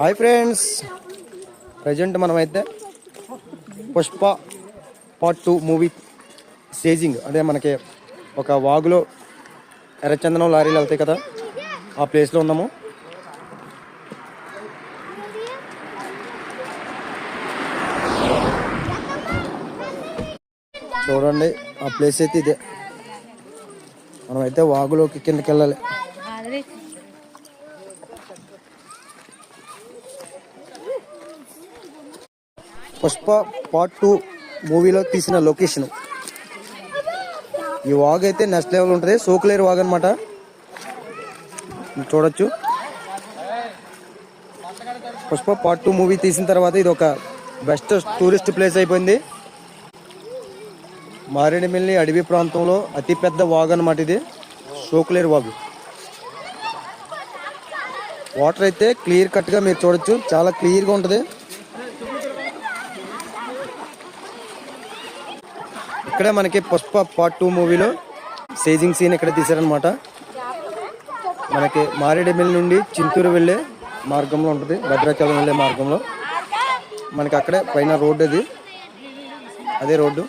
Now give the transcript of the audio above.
Hi friends, present మనమైతే Pushpa part 2 movie staging అదే మనకి ఒక వాగులో ఎర్రచందనం లారీలు వెళ్తాయి కదా, ఆ ప్లేస్లో ఉన్నాము. చూడండి, ఆ ప్లేస్ అయితే ఇదే. మనమైతే వాగులోకి కిందకి వెళ్ళాలి. పుష్ప పార్ట్ 2 మూవీలో తీసిన లొకేషన్ ఈ వాగ్ అయితే నెక్స్ట్ లెవెల్ ఉంటుంది. సోకులేరు వాగ్ అనమాట. చూడొచ్చు. పుష్ప పార్ట్ 2 మూవీ తీసిన తర్వాత ఇది ఒక బెస్ట్ టూరిస్ట్ ప్లేస్ అయిపోయింది. మారేడుమిల్లి అడవి ప్రాంతంలో అతిపెద్ద వాగ్ అనమాట ఇది, సోకులేరు వాగు. వాటర్ అయితే క్లియర్ కట్గా మీరు చూడొచ్చు, చాలా క్లియర్గా ఉంటుంది. ఇక్కడే మనకి పుష్ప పార్ట్ 2 మూవీలో స్టేజింగ్ సీన్ ఇక్కడ తీశారనమాట. మనకి మారేడుమిల్లి నుండి చింతూరు వెళ్ళే మార్గంలో ఉంటుంది, భద్రాచలం వెళ్ళే మార్గంలో. మనకి అక్కడే పైన రోడ్డు, అదే రోడ్డు.